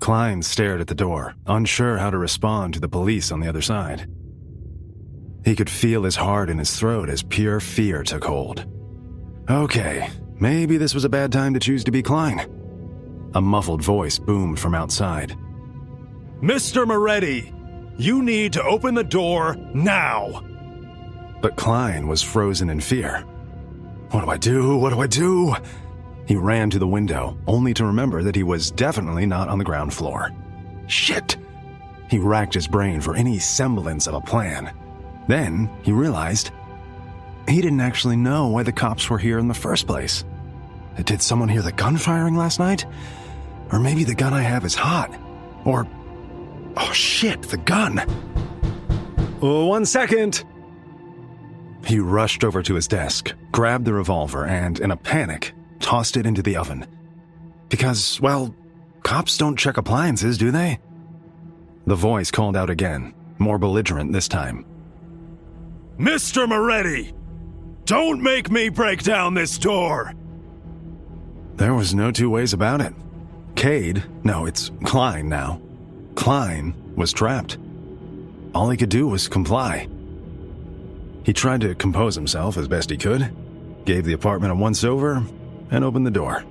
Klein stared at the door, unsure how to respond to the police on the other side. He could feel his heart in his throat as pure fear took hold. Okay, maybe this was a bad time to choose to be Klein. A muffled voice boomed from outside. Mr. Moretti, you need to open the door now. But Klein was frozen in fear. What do I do? What do I do? He ran to the window, only to remember that he was definitely not on the ground floor. Shit! He racked his brain for any semblance of a plan. Then he realized he didn't actually know why the cops were here in the first place. Did someone hear the gun firing last night? Or maybe the gun I have is hot. Or... oh shit, the gun! Oh, 1 second! He rushed over to his desk, grabbed the revolver, and, in a panic, tossed it into the oven. Because, well, cops don't check appliances, do they? The voice called out again, more belligerent this time. Mr. Moretti, don't make me break down this door! There was no two ways about it. Cade, no, it's Klein now. Klein was trapped. All he could do was comply. He tried to compose himself as best he could, gave the apartment a once-over, and opened the door.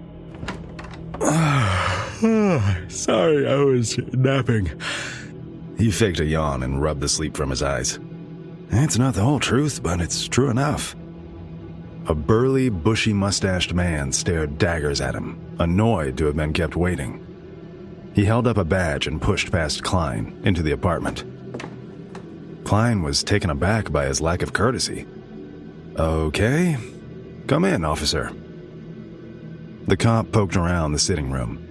Sorry, I was napping. He faked a yawn and rubbed the sleep from his eyes. It's not the whole truth, but it's true enough. A burly, bushy-mustached man stared daggers at him, annoyed to have been kept waiting. He held up a badge and pushed past Klein into the apartment. Klein was taken aback by his lack of courtesy. Okay, come in, officer. The cop poked around the sitting room.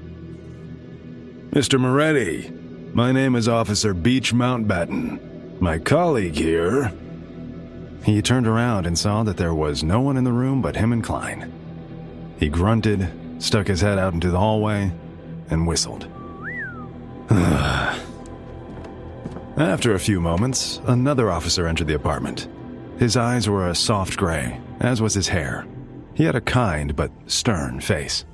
Mr. Moretti, my name is Officer Beach Mountbatten. My colleague here... He turned around and saw that there was no one in the room but him and Klein. He grunted, stuck his head out into the hallway, and whistled. After a few moments, another officer entered the apartment. His eyes were a soft gray, as was his hair. He had a kind but stern face.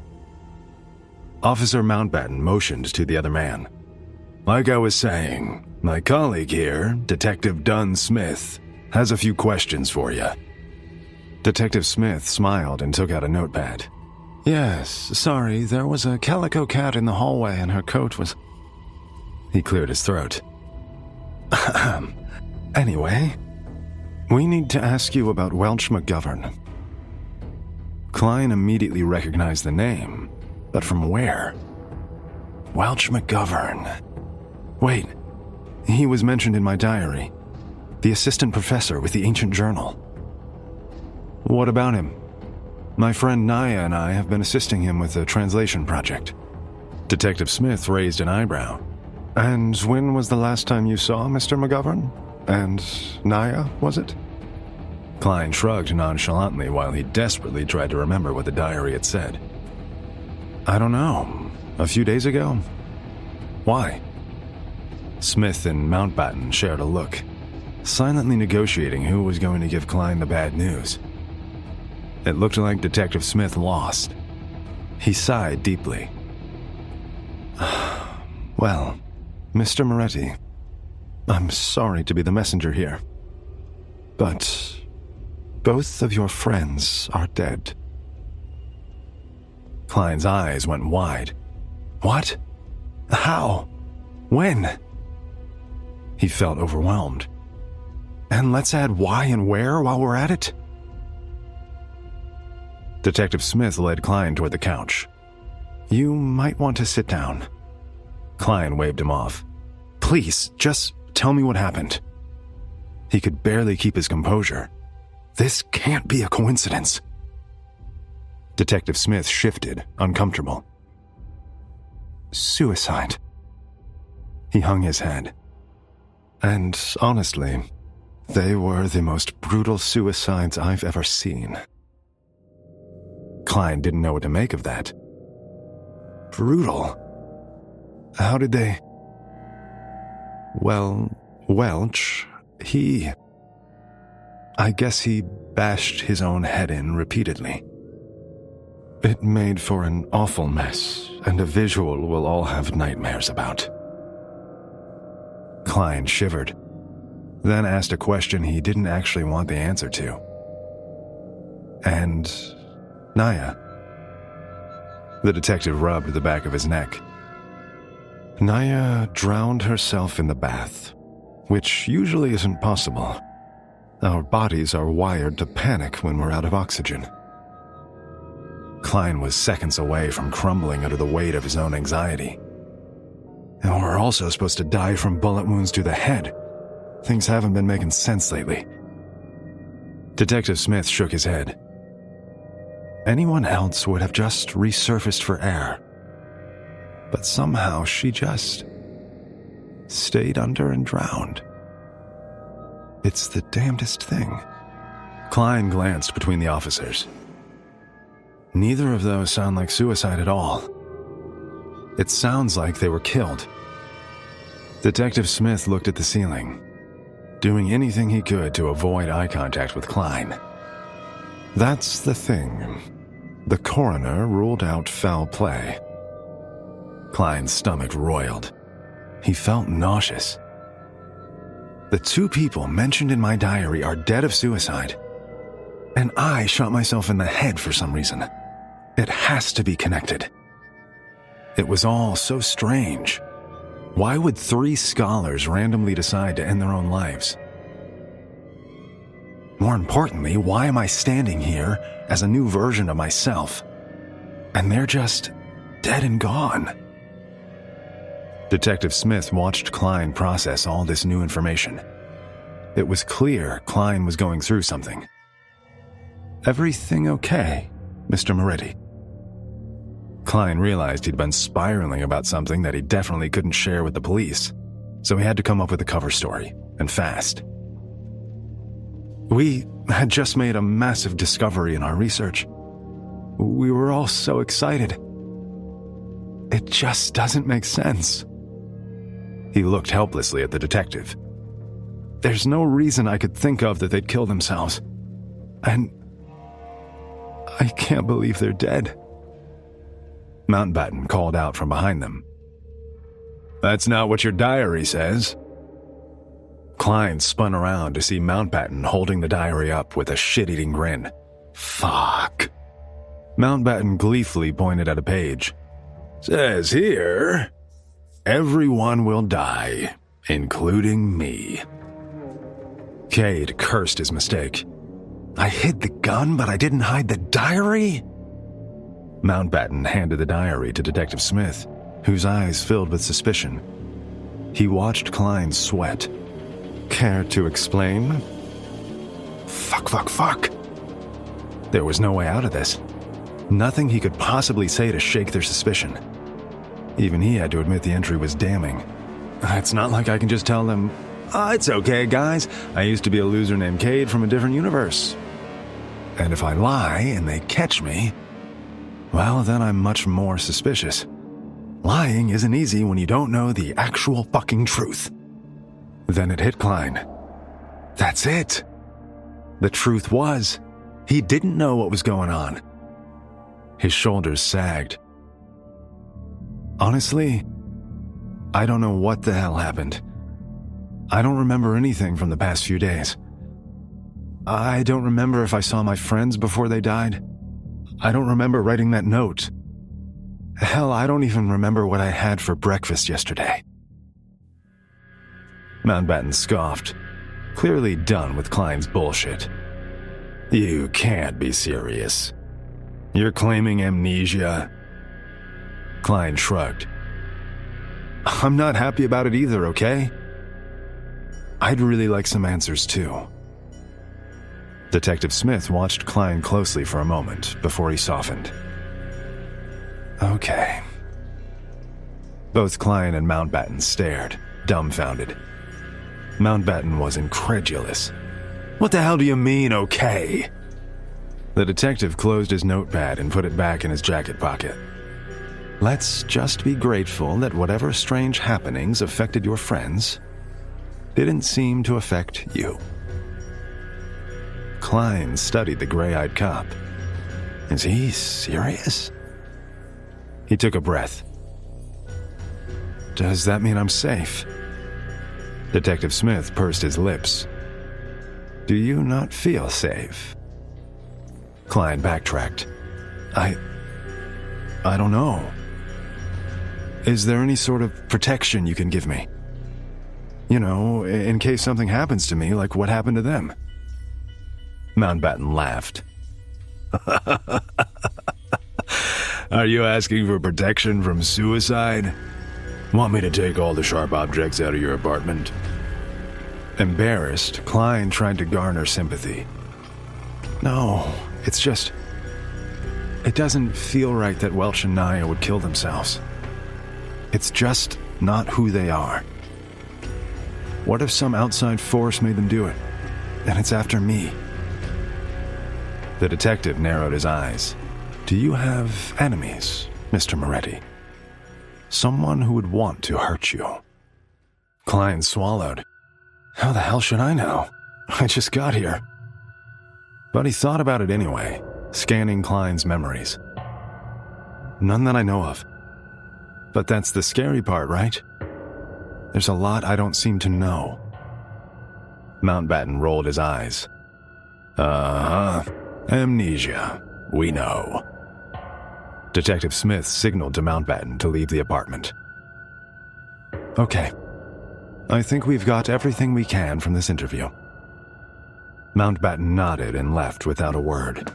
Officer Mountbatten motioned to the other man. Like I was saying, my colleague here, Detective Dunn Smith, has a few questions for you. Detective Smith smiled and took out a notepad. Yes, sorry, there was a calico cat in the hallway and her coat was... He cleared his throat. Anyway, we need to ask you about Welch McGovern. Klein immediately recognized the name, but from where? Welch McGovern. Wait, he was mentioned in my diary. The assistant professor with the ancient journal. What about him? My friend Naya and I have been assisting him with a translation project. Detective Smith raised an eyebrow. And when was the last time you saw Mr. McGovern? And Naya, was it? Klein shrugged nonchalantly while he desperately tried to remember what the diary had said. I don't know. A few days ago? Why? Smith and Mountbatten shared a look, silently negotiating who was going to give Klein the bad news. It looked like Detective Smith lost. He sighed deeply. Well, Mr. Moretti, I'm sorry to be the messenger here, but both of your friends are dead. Klein's eyes went wide. What? How? When? He felt overwhelmed. And let's add why and where while we're at it. Detective Smith led Klein toward the couch. You might want to sit down. Klein waved him off. Please, just tell me what happened. He could barely keep his composure. This can't be a coincidence. Detective Smith shifted, uncomfortable. Suicide. He hung his head. And honestly, they were the most brutal suicides I've ever seen. Klein didn't know what to make of that. Brutal? How did they... Well, Welch, I guess he bashed his own head in repeatedly. It made for an awful mess, and a visual we'll all have nightmares about. Klein shivered, then asked a question he didn't actually want the answer to. And Naya? The detective rubbed the back of his neck. Naya drowned herself in the bath, which usually isn't possible. Our bodies are wired to panic when we're out of oxygen. Klein was seconds away from crumbling under the weight of his own anxiety. And we're also supposed to die from bullet wounds to the head. Things haven't been making sense lately. Detective Smith shook his head. Anyone else would have just resurfaced for air. But somehow she just stayed under and drowned. It's the damnedest thing. Klein glanced between the officers. Neither of those sound like suicide at all. It sounds like they were killed. Detective Smith looked at the ceiling, doing anything he could to avoid eye contact with Klein. That's the thing. The coroner ruled out foul play. Klein's stomach roiled. He felt nauseous. The two people mentioned in my diary are dead of suicide, and I shot myself in the head for some reason. It has to be connected. It was all so strange. Why would 3 scholars randomly decide to end their own lives? More importantly, why am I standing here as a new version of myself, and they're just dead and gone? Detective Smith watched Klein process all this new information. It was clear Klein was going through something. Everything okay, Mr. Moretti? Klein realized he'd been spiraling about something that he definitely couldn't share with the police, so he had to come up with a cover story, and fast. We had just made a massive discovery in our research. We were all so excited. It just doesn't make sense. He looked helplessly at the detective. There's no reason I could think of that they'd kill themselves. And I can't believe they're dead. Mountbatten called out from behind them. That's not what your diary says. Klein spun around to see Mountbatten holding the diary up with a shit-eating grin. Fuck. Mountbatten gleefully pointed at a page. Says here, everyone will die, including me. Cade cursed his mistake. I hid the gun, but I didn't hide the diary? Mountbatten handed the diary to Detective Smith, whose eyes filled with suspicion. He watched Klein sweat. Care to explain? Fuck. There was no way out of this. Nothing he could possibly say to shake their suspicion. Even he had to admit the entry was damning. It's not like I can just tell them, it's okay, guys. I used to be a loser named Cade from a different universe. And if I lie and they catch me, well, then I'm much more suspicious. Lying isn't easy when you don't know the actual fucking truth. Then it hit Klein. That's it. The truth was, he didn't know what was going on. His shoulders sagged. Honestly, I don't know what the hell happened. I don't remember anything from the past few days. I don't remember if I saw my friends before they died. I don't remember writing that note. Hell, I don't even remember what I had for breakfast yesterday. Mountbatten scoffed, clearly done with Klein's bullshit. You can't be serious. You're claiming amnesia? Klein shrugged. I'm not happy about it either, okay? I'd really like some answers too. Detective Smith watched Klein closely for a moment before he softened. Okay. Both Klein and Mountbatten stared, dumbfounded. Mountbatten was incredulous. What the hell do you mean, okay? The detective closed his notepad and put it back in his jacket pocket. Let's just be grateful that whatever strange happenings affected your friends didn't seem to affect you. Klein studied the gray-eyed cop. Is he serious? He took a breath. Does that mean I'm safe? Detective Smith pursed his lips. Do you not feel safe? Klein backtracked. I don't know. Is there any sort of protection you can give me? You know, in case something happens to me, like what happened to them? Mountbatten laughed. Are you asking for protection from suicide? Want me to take all the sharp objects out of your apartment? Embarrassed, Klein tried to garner sympathy. No, it's just... It doesn't feel right that Welch and Naya would kill themselves. It's just not who they are. What if some outside force made them do it, and it's after me? The detective narrowed his eyes. Do you have enemies, Mr. Moretti? Someone who would want to hurt you? Klein swallowed. How the hell should I know? I just got here. But he thought about it anyway, scanning Klein's memories. None that I know of. But that's the scary part, right? There's a lot I don't seem to know. Mountbatten rolled his eyes. Amnesia. We know. Detective Smith signaled to Mountbatten to leave the apartment. Okay. I think we've got everything we can from this interview. Mountbatten nodded and left without a word.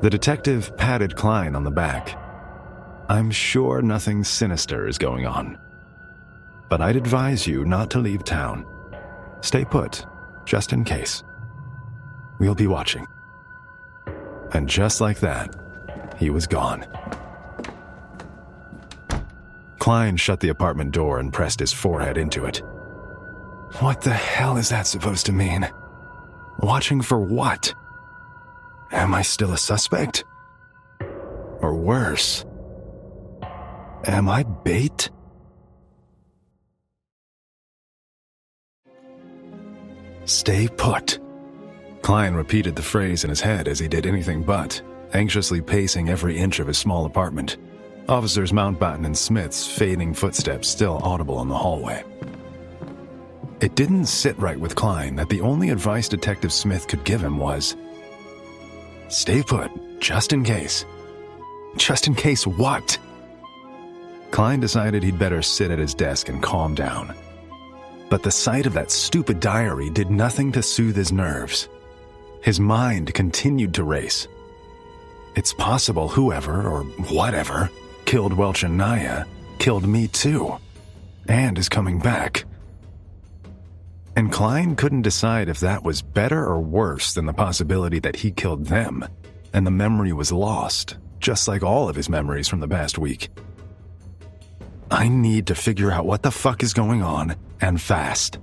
The detective patted Klein on the back. I'm sure nothing sinister is going on. But I'd advise you not to leave town. Stay put, just in case. We'll be watching. And just like that, he was gone. Klein shut the apartment door and pressed his forehead into it. What the hell is that supposed to mean? Watching for what? Am I still a suspect? Or worse, am I bait? Stay put. Klein repeated the phrase in his head as he did anything but, anxiously pacing every inch of his small apartment. Officers Mountbatten and Smith's fading footsteps still audible in the hallway. It didn't sit right with Klein that the only advice Detective Smith could give him was, stay put, just in case. Just in case what? Klein decided he'd better sit at his desk and calm down. But the sight of that stupid diary did nothing to soothe his nerves. His mind continued to race. It's possible whoever, or whatever, killed Welch and Naya, killed me too, and is coming back. And Klein couldn't decide if that was better or worse than the possibility that he killed them, and the memory was lost, just like all of his memories from the past week. I need to figure out what the fuck is going on, and fast.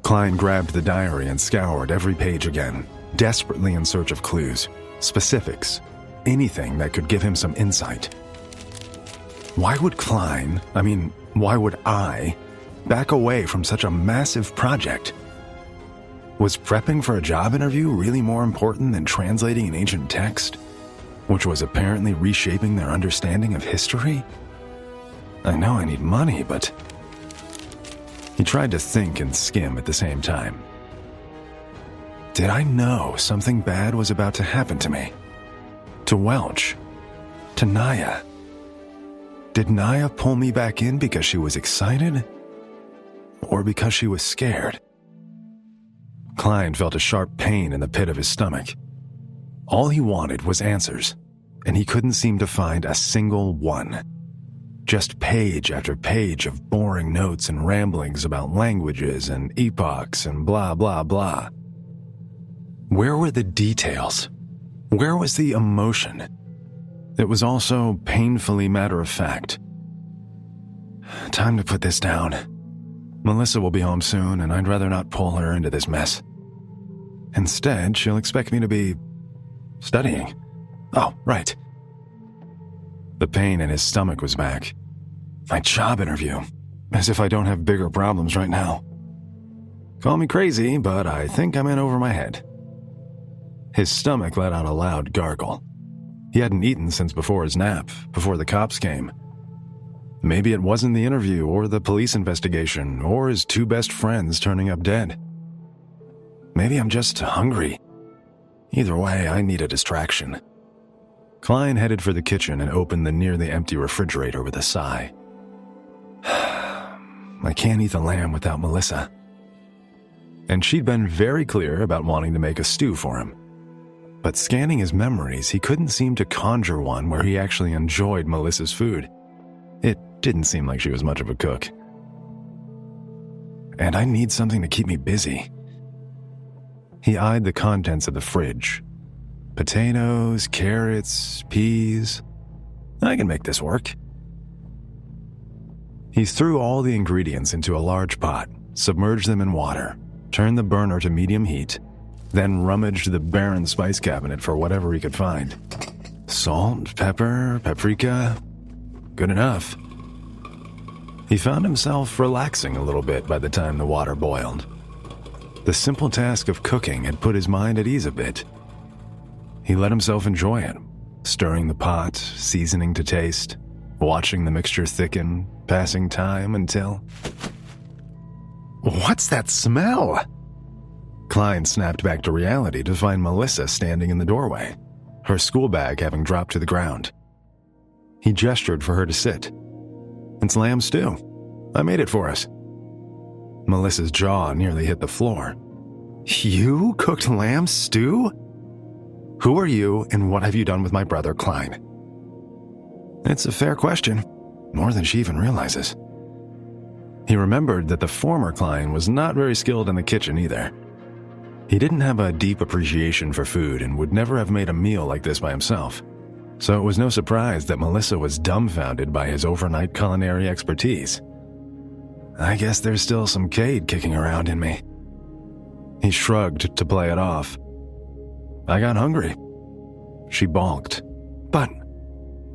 Klein grabbed the diary and scoured every page again, desperately in search of clues, specifics, anything that could give him some insight. Why would why would I back away from such a massive project? Was prepping for a job interview really more important than translating an ancient text, which was apparently reshaping their understanding of history? I know I need money, but... He tried to think and skim at the same time. Did I know something bad was about to happen to me? To Welch? To Naya? Did Naya pull me back in because she was excited? Or because she was scared? Klein felt a sharp pain in the pit of his stomach. All he wanted was answers, and he couldn't seem to find a single one. Just page after page of boring notes and ramblings about languages and epochs and blah, blah, blah. Where were the details? Where was the emotion? It was all so painfully matter-of-fact. Time to put this down. Melissa will be home soon, and I'd rather not pull her into this mess. Instead, she'll expect me to be... studying. Oh, right. The pain in his stomach was back. My job interview. As if I don't have bigger problems right now. Call me crazy, but I think I'm in over my head. His stomach let out a loud gargle. He hadn't eaten since before his nap, before the cops came. Maybe it wasn't the interview or the police investigation or his two best friends turning up dead. Maybe I'm just hungry. Either way, I need a distraction. Klein headed for the kitchen and opened the nearly empty refrigerator with a sigh. I can't eat the lamb without Melissa. And she'd been very clear about wanting to make a stew for him. But scanning his memories, he couldn't seem to conjure one where he actually enjoyed Melissa's food. It didn't seem like she was much of a cook. And I need something to keep me busy. He eyed the contents of the fridge. Potatoes, carrots, peas. I can make this work. He threw all the ingredients into a large pot, submerged them in water, turned the burner to medium heat, then rummaged the barren spice cabinet for whatever he could find. Salt, pepper, paprika. Good enough. He found himself relaxing a little bit by the time the water boiled. The simple task of cooking had put his mind at ease a bit. He let himself enjoy it, stirring the pot, seasoning to taste, watching the mixture thicken, passing time until... What's that smell? Klein snapped back to reality to find Melissa standing in the doorway, her school bag having dropped to the ground. He gestured for her to sit. It's lamb stew. I made it for us. Melissa's jaw nearly hit the floor. You cooked lamb stew? Who are you, and what have you done with my brother, Klein? It's a fair question, more than she even realizes. He remembered that the former Klein was not very skilled in the kitchen either. He didn't have a deep appreciation for food and would never have made a meal like this by himself. So it was no surprise that Melissa was dumbfounded by his overnight culinary expertise. I guess there's still some Cade kicking around in me. He shrugged to play it off. I got hungry. She balked. But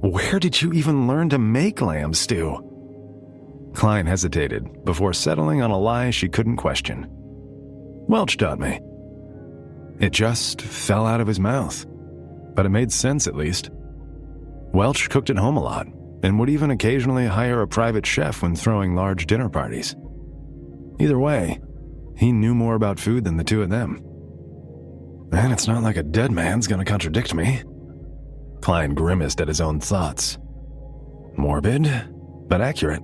where did you even learn to make lamb stew? Klein hesitated before settling on a lie she couldn't question. Welch taught me. It just fell out of his mouth. But it made sense at least. Welch cooked at home a lot, and would even occasionally hire a private chef when throwing large dinner parties. Either way, he knew more about food than the two of them. And it's not like a dead man's gonna contradict me. Klein grimaced at his own thoughts. Morbid, but accurate.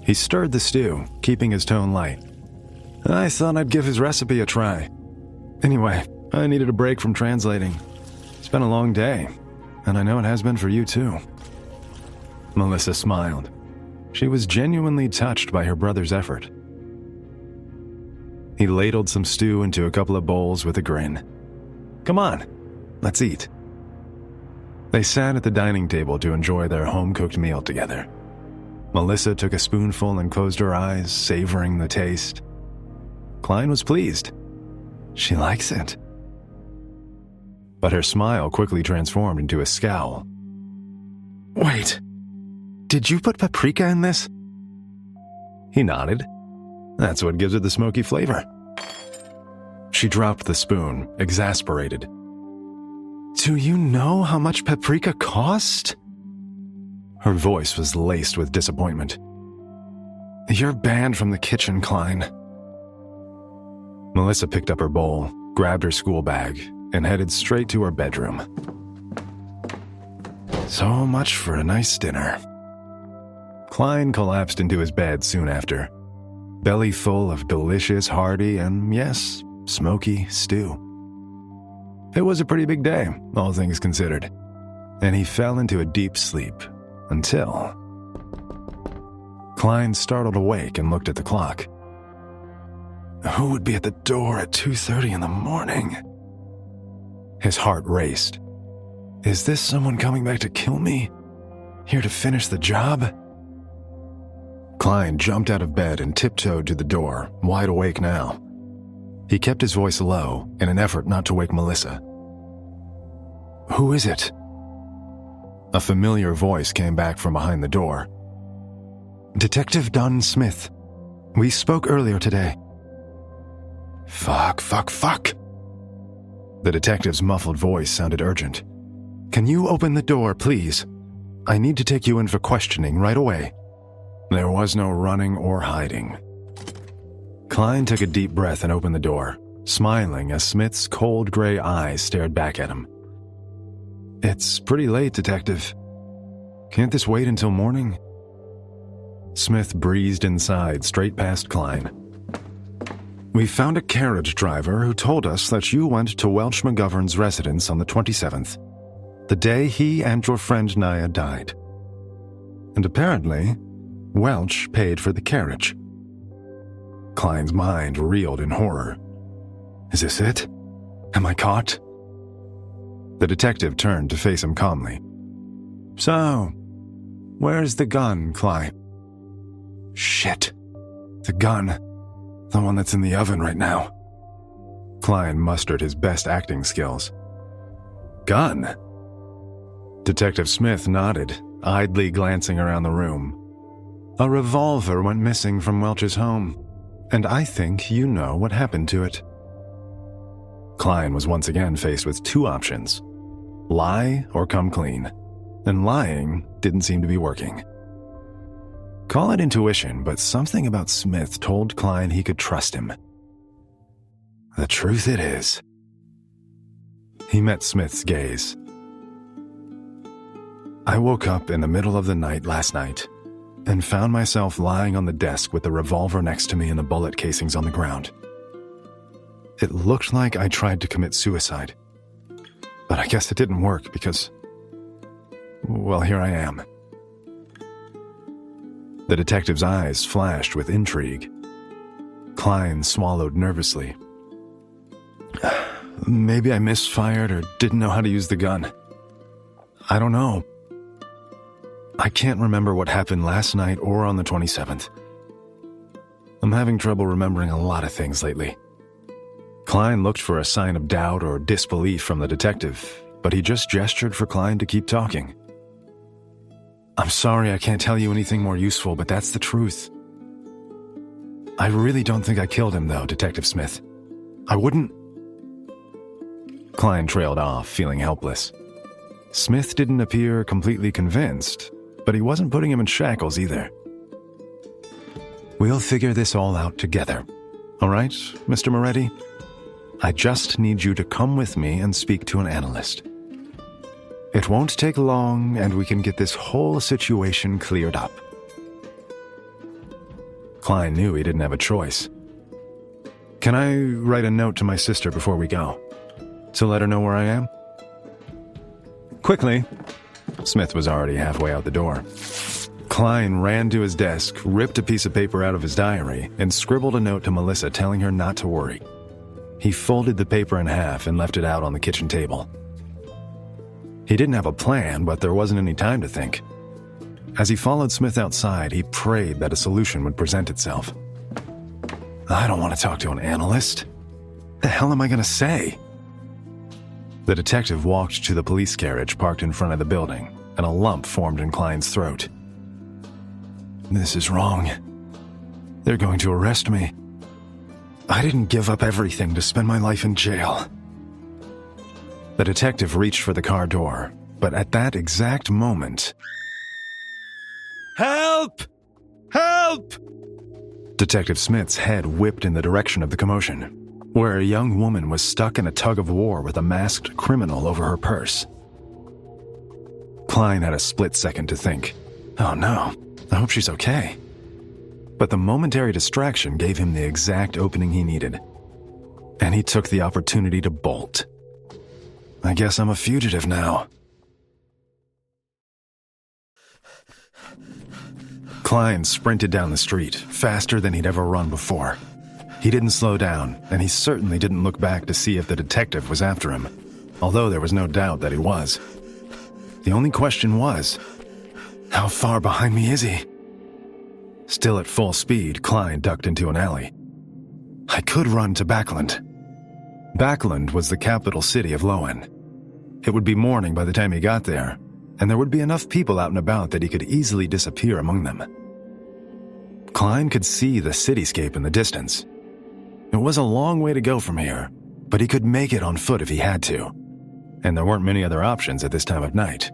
He stirred the stew, keeping his tone light. I thought I'd give his recipe a try. Anyway, I needed a break from translating. It's been a long day, and I know it has been for you too. Melissa smiled. She was genuinely touched by her brother's effort. He ladled some stew into a couple of bowls with a grin. Come on, let's eat. They sat at the dining table to enjoy their home-cooked meal together. Melissa took a spoonful and closed her eyes, savoring the taste. Klein was pleased. She likes it. But her smile quickly transformed into a scowl. Wait, did you put paprika in this? He nodded. That's what gives it the smoky flavor. She dropped the spoon, exasperated. Do you know how much paprika cost? Her voice was laced with disappointment. You're banned from the kitchen, Klein. Melissa picked up her bowl, grabbed her school bag, and headed straight to her bedroom. So much for a nice dinner. Klein collapsed into his bed soon after, belly full of delicious, hearty, and yes, smoky stew. It was a pretty big day, all things considered, and he fell into a deep sleep until... Klein startled awake and looked at the clock. Who would be at the door at 2:30 in the morning? His heart raced. Is this someone coming back to kill me? Here to finish the job? Klein jumped out of bed and tiptoed to the door, wide awake now. He kept his voice low in an effort not to wake Melissa. Who is it? A familiar voice came back from behind the door. Detective Dunn Smith. We spoke earlier today. Fuck. The detective's muffled voice sounded urgent. Can you open the door, please? I need to take you in for questioning right away." There was no running or hiding. Klein took a deep breath and opened the door, smiling as Smith's cold gray eyes stared back at him. "It's pretty late, Detective. Can't this wait until morning?" Smith breezed inside, straight past Klein. "We found a carriage driver who told us that you went to Welch McGovern's residence on the 27th, the day he and your friend Naya died. And apparently, Welch paid for the carriage." Klein's mind reeled in horror. "Is this it? Am I caught?" The detective turned to face him calmly. "So, where's the gun, Klein?" "Shit. The gun. The one that's in the oven right now." Klein mustered his best acting skills. "Gun?" Detective Smith nodded, idly glancing around the room. "A revolver went missing from Welch's home, and I think you know what happened to it." Klein was once again faced with two options: lie or come clean, and lying didn't seem to be working. Call it intuition, but something about Smith told Klein he could trust him. The truth it is. He met Smith's gaze. "I woke up in the middle of the night last night and found myself lying on the desk with the revolver next to me and the bullet casings on the ground. It looked like I tried to commit suicide, but I guess it didn't work because, well, here I am." The detective's eyes flashed with intrigue. Klein swallowed nervously. "Maybe I misfired or didn't know how to use the gun. I don't know. I can't remember what happened last night or on the 27th. I'm having trouble remembering a lot of things lately." Klein looked for a sign of doubt or disbelief from the detective, but he just gestured for Klein to keep talking. "I'm sorry I can't tell you anything more useful, but that's the truth. I really don't think I killed him, though, Detective Smith. I wouldn't—" Klein trailed off, feeling helpless. Smith didn't appear completely convinced, but he wasn't putting him in shackles either. "We'll figure this all out together. All right, Mr. Moretti? I just need you to come with me and speak to an analyst. It won't take long, and we can get this whole situation cleared up." Klein knew he didn't have a choice. "Can I write a note to my sister before we go? To let her know where I am?" "Quickly." Smith was already halfway out the door. Klein ran to his desk, ripped a piece of paper out of his diary, and scribbled a note to Melissa telling her not to worry. He folded the paper in half and left it out on the kitchen table. He didn't have a plan, but there wasn't any time to think. As he followed Smith outside, he prayed that a solution would present itself. "I don't want to talk to an analyst. The hell am I going to say?" The detective walked to the police carriage parked in front of the building, and a lump formed in Klein's throat. "This is wrong. They're going to arrest me. I didn't give up everything to spend my life in jail." The detective reached for the car door, but at that exact moment... "Help! Help!" Detective Smith's head whipped in the direction of the commotion, where a young woman was stuck in a tug-of-war with a masked criminal over her purse. Klein had a split second to think, "Oh no, I hope she's okay." But the momentary distraction gave him the exact opening he needed, and he took the opportunity to bolt. "I guess I'm a fugitive now." Klein sprinted down the street, faster than he'd ever run before. He didn't slow down, and he certainly didn't look back to see if the detective was after him, although there was no doubt that he was. The only question was, how far behind me is he? Still at full speed, Klein ducked into an alley. I could run to Backland. Backland was the capital city of Loen. It would be morning by the time he got there, and there would be enough people out and about that he could easily disappear among them. Klein could see the cityscape in the distance. It was a long way to go from here, but he could make it on foot if he had to. and there weren't many other options at this time of night.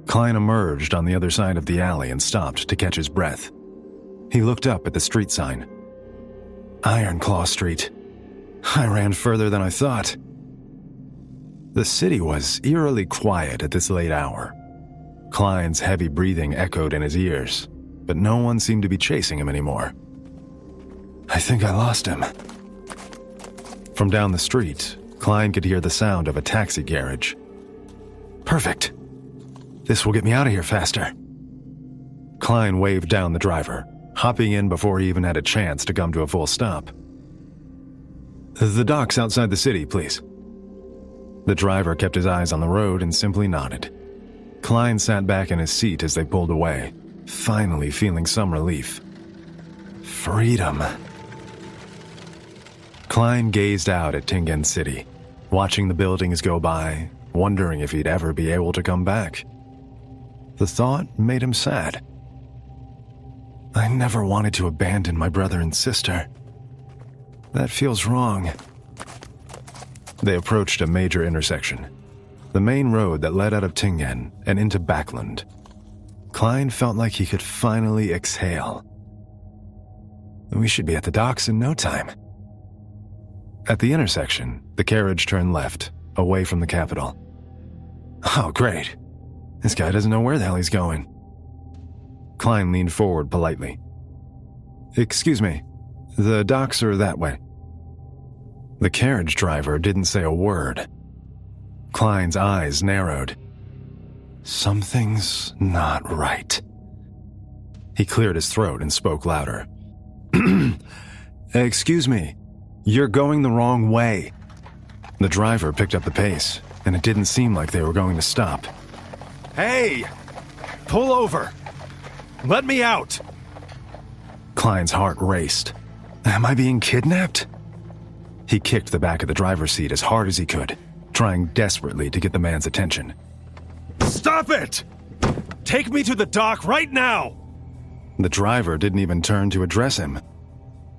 Klein emerged on the other side of the alley and stopped to catch his breath. He looked up at the street sign. Ironclaw Street. I ran further than I thought. The city was eerily quiet at this late hour. Klein's heavy breathing echoed in his ears, but no one seemed to be chasing him anymore. I think I lost him. From down the street, Klein could hear the sound of a taxi garage. Perfect. This will get me out of here faster. Klein waved down the driver, hopping in before he even had a chance to come to a full stop. The docks outside the city, please. The driver kept his eyes on the road and simply nodded. Klein sat back in his seat as they pulled away, finally feeling some relief. Freedom. Klein gazed out at Tingen City, watching the buildings go by, wondering if he'd ever be able to come back. The thought made him sad. I never wanted to abandon my brother and sister. That feels wrong. They approached a major intersection, the main road that led out of Tingen and into Backland. Klein felt like he could finally exhale. We should be at the docks in no time. At the intersection, the carriage turned left, away from the capital. Oh, great. This guy doesn't know where the hell he's going. Klein leaned forward politely. Excuse me, the docks are that way. The carriage driver didn't say a word. Klein's eyes narrowed. Something's not right. He cleared his throat and spoke louder. Excuse me, you're going the wrong way. The driver picked up the pace, and it didn't seem like they were going to stop. Hey! Pull over! Let me out! Klein's heart raced. Am I being kidnapped? He kicked the back of the driver's seat as hard as he could, trying desperately to get the man's attention. Stop it! Take me to the dock right now! The driver didn't even turn to address him.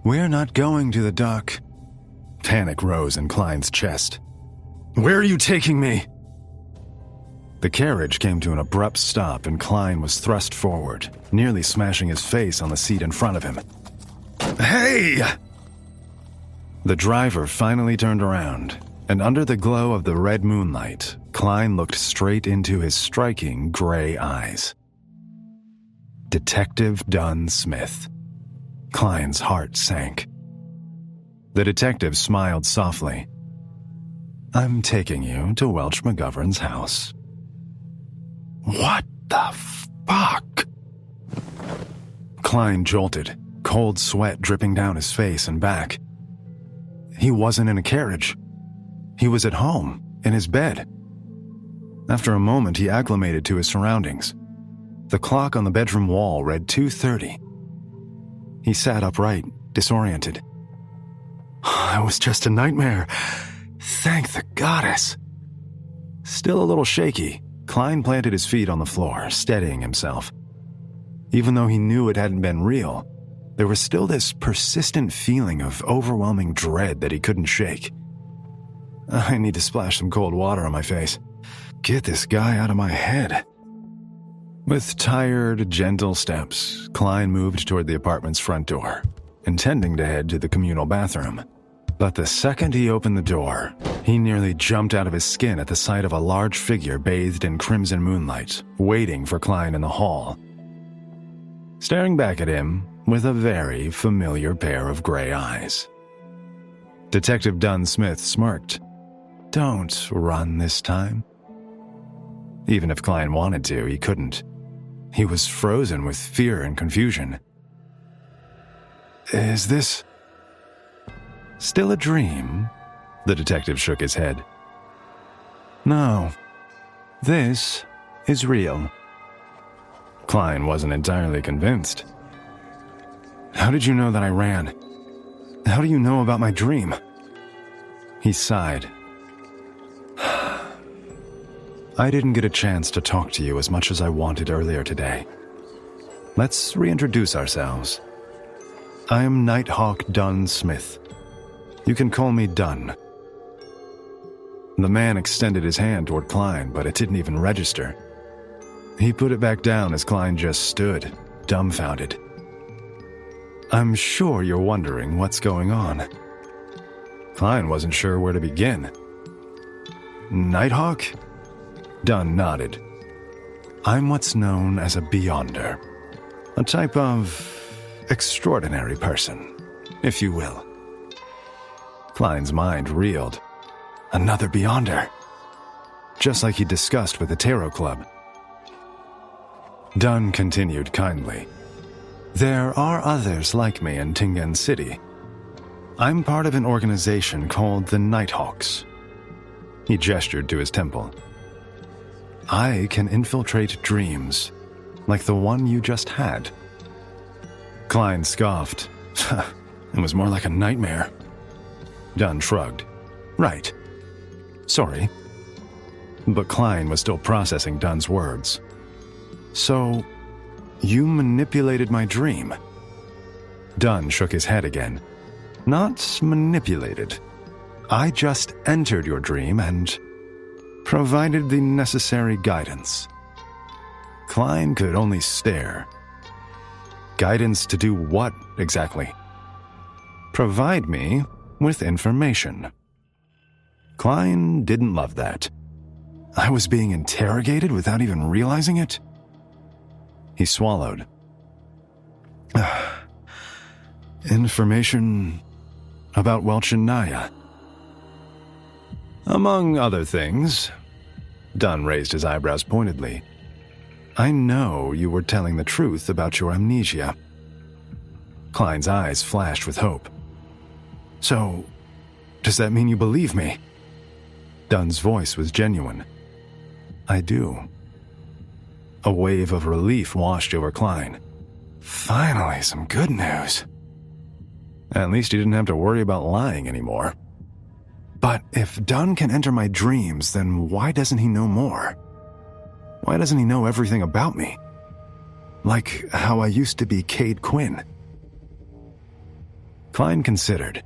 We're not going to the dock. Panic rose in Klein's chest. Where are you taking me? The carriage came to an abrupt stop and Klein was thrust forward, nearly smashing his face on the seat in front of him. Hey! The driver finally turned around, and under the glow of the red moonlight, Klein looked straight into his striking gray eyes. Detective Dunn Smith. Klein's heart sank. The detective smiled softly. I'm taking you to Welch McGovern's house. What the fuck? Klein jolted, cold sweat dripping down his face and back. He wasn't in a carriage. He was at home, in his bed. After a moment, he acclimated to his surroundings. The clock on the bedroom wall read 2:30. He sat upright, disoriented. It was just a nightmare. Thank the goddess. Still a little shaky, Klein planted his feet on the floor, steadying himself. Even though he knew it hadn't been real, there was still this persistent feeling of overwhelming dread that he couldn't shake. I need to splash some cold water on my face. Get this guy out of my head. With tired, gentle steps, Klein moved toward the apartment's front door, intending to head to the communal bathroom. But the second he opened the door, he nearly jumped out of his skin at the sight of a large figure bathed in crimson moonlight, waiting for Klein in the hall. Staring back at him with a very familiar pair of gray eyes. Detective Dunn Smith smirked. Don't run this time. Even if Klein wanted to, he couldn't. He was frozen with fear and confusion. Is this still a dream? The detective shook his head. No, this is real. Klein wasn't entirely convinced. How did you know that I ran? How do you know about my dream? He sighed. I didn't get a chance to talk to you as much as I wanted earlier today. Let's reintroduce ourselves. I am Nighthawk Dunn Smith. You can call me Dunn. The man extended his hand toward Klein, but it didn't even register. He put it back down as Klein just stood, dumbfounded. I'm sure you're wondering what's going on. Klein wasn't sure where to begin. Nighthawk? Dunn nodded. I'm what's known as a Beyonder. A type of extraordinary person, if you will. Klein's mind reeled. Another Beyonder. Just like he discussed with the Tarot Club. Dunn continued kindly. There are others like me in Tingen City. I'm part of an organization called the Nighthawks. He gestured to his temple. I can infiltrate dreams, like the one you just had. Klein scoffed. It was more like a nightmare. Dunn shrugged. Right. Sorry. But Klein was still processing Dunn's words. So, you manipulated my dream? Dunn shook his head again. Not manipulated. I just entered your dream and provided the necessary guidance. Klein could only stare. Guidance to do what, exactly? Provide me with information. Klein didn't love that. I was being interrogated without even realizing it? He swallowed. Information about Welch and Naya. Among other things, Dunn raised his eyebrows pointedly. I know you were telling the truth about your amnesia. Klein's eyes flashed with hope. So, does that mean you believe me? Dunn's voice was genuine. I do. A wave of relief washed over Klein. Finally, some good news. At least he didn't have to worry about lying anymore. But if Dunn can enter my dreams, then why doesn't he know more? Why doesn't he know everything about me? Like how I used to be Cade Quinn. Klein considered.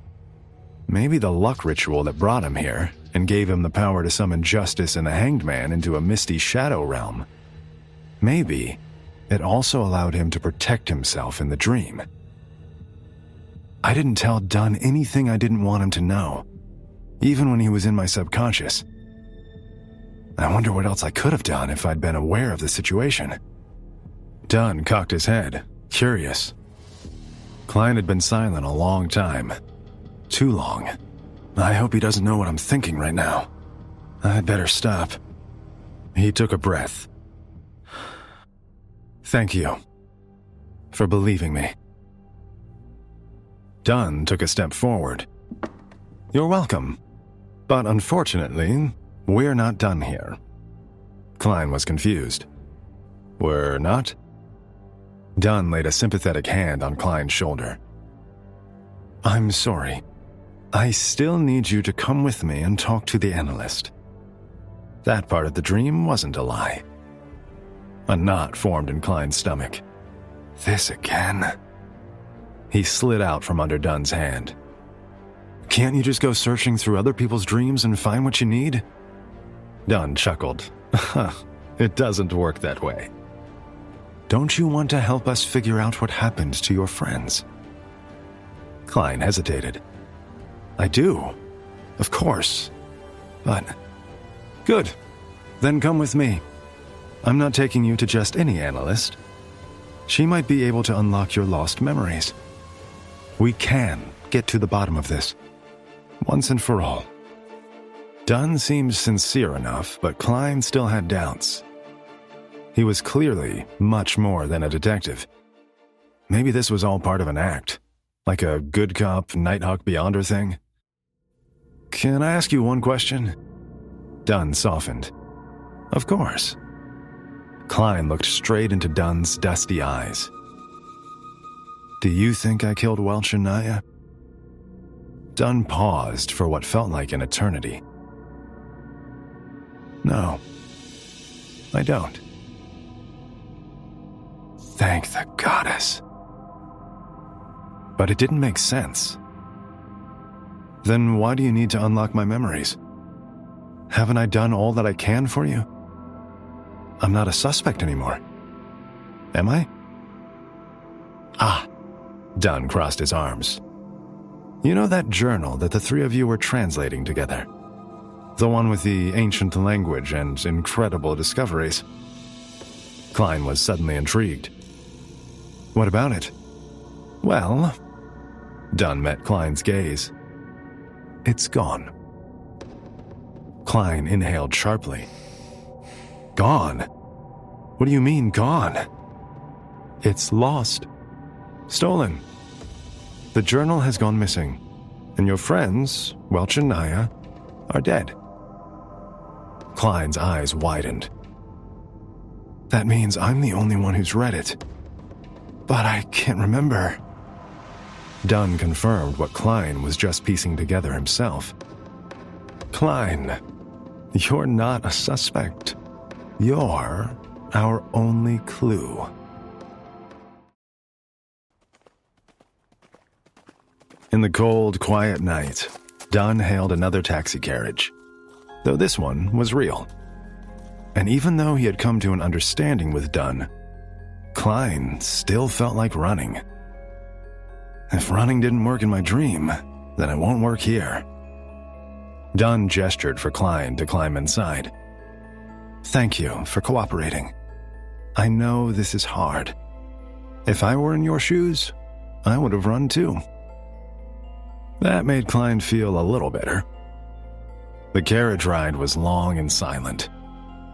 Maybe the luck ritual that brought him here and gave him the power to summon justice and the Hanged Man into a misty shadow realm. Maybe it also allowed him to protect himself in the dream. I didn't tell Dunn anything I didn't want him to know, even when he was in my subconscious. I wonder what else I could have done if I'd been aware of the situation. Dunn cocked his head, curious. Klein had been silent a long time. Too long. I hope he doesn't know what I'm thinking right now. I'd better stop. He took a breath. Thank you for believing me. Dunn took a step forward. You're welcome. But unfortunately, we're not done here. Klein was confused. We're not? Dunn laid a sympathetic hand on Klein's shoulder. I'm sorry. I still need you to come with me and talk to the analyst. That part of the dream wasn't a lie. A knot formed in Klein's stomach. This again? He slid out from under Dunn's hand. Can't you just go searching through other people's dreams and find what you need? Dunn chuckled. It doesn't work that way. Don't you want to help us figure out what happened to your friends? Klein hesitated. I do. Of course. But... Good. Then come with me. I'm not taking you to just any analyst. She might be able to unlock your lost memories. We can get to the bottom of this. Once and for all. Dunn seemed sincere enough, but Klein still had doubts. He was clearly much more than a detective. Maybe this was all part of an act, like a good cop, Nighthawk Beyonder thing. Can I ask you one question? Dunn softened. Of course. Klein looked straight into Dunn's dusty eyes. Do you think I killed Welch and Naya? Dunn paused for what felt like an eternity. No, I don't. Thank the goddess. But it didn't make sense. Then why do you need to unlock my memories? Haven't I done all that I can for you? I'm not a suspect anymore. Am I? Ah, Dunn crossed his arms. You know that journal that the three of you were translating together? The one with the ancient language and incredible discoveries? Klein was suddenly intrigued. What about it? Well, Dunn met Klein's gaze. It's gone. Klein inhaled sharply. Gone? What do you mean, gone? It's lost. Stolen. The journal has gone missing, and your friends, Welch and Naya, are dead. Klein's eyes widened. That means I'm the only one who's read it. But I can't remember. Dunn confirmed what Klein was just piecing together himself. Klein, you're not a suspect. You're our only clue. In the cold, quiet night, Dunn hailed another taxi carriage, though this one was real. And even though he had come to an understanding with Dunn, Klein still felt like running. If running didn't work in my dream, then it won't work here. Dunn gestured for Klein to climb inside. Thank you for cooperating. I know this is hard. If I were in your shoes, I would have run too. That made Klein feel a little better. The carriage ride was long and silent,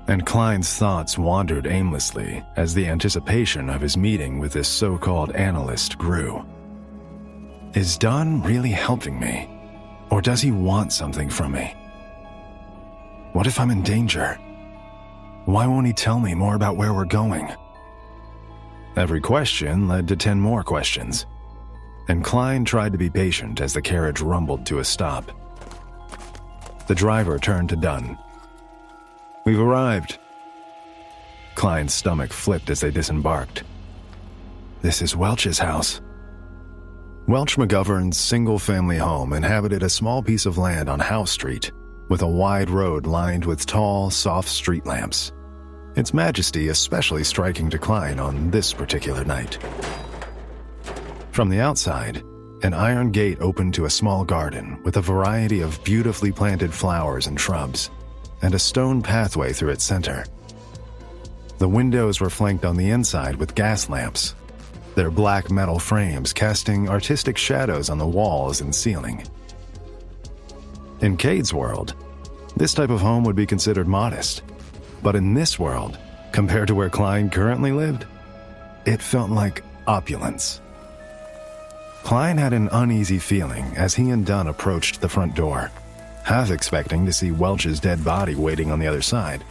and Klein's thoughts wandered aimlessly as the anticipation of his meeting with this so-called analyst grew. Is Dunn really helping me, or does he want something from me? What if I'm in danger? Why won't he tell me more about where we're going? Every question led to 10 more questions, and Klein tried to be patient as the carriage rumbled to a stop. The driver turned to Dunn. We've arrived. Klein's stomach flipped as they disembarked. This is Welch's house. Welch McGovern's single-family home inhabited a small piece of land on House Street, with a wide road lined with tall, soft street lamps, its majesty especially striking to Klein on this particular night. From the outside, an iron gate opened to a small garden with a variety of beautifully planted flowers and shrubs, and a stone pathway through its center. The windows were flanked on the inside with gas lamps, their black metal frames casting artistic shadows on the walls and ceiling. In Cade's world, this type of home would be considered modest, but in this world, compared to where Klein currently lived, it felt like opulence. Klein had an uneasy feeling as he and Dunn approached the front door, half expecting to see Welch's dead body waiting on the other side.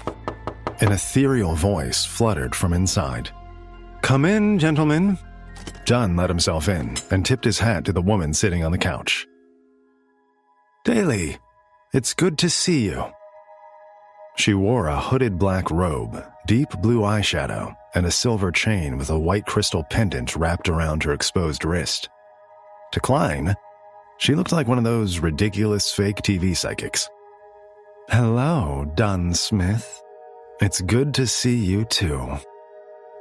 An ethereal voice fluttered from inside. Come in, gentlemen. Dunn let himself in and tipped his hat to the woman sitting on the couch. Daly, it's good to see you. She wore a hooded black robe, deep blue eyeshadow, and a silver chain with a white crystal pendant wrapped around her exposed wrist. To Klein, she looked like one of those ridiculous fake TV psychics. Hello, Dunn Smith. It's good to see you too.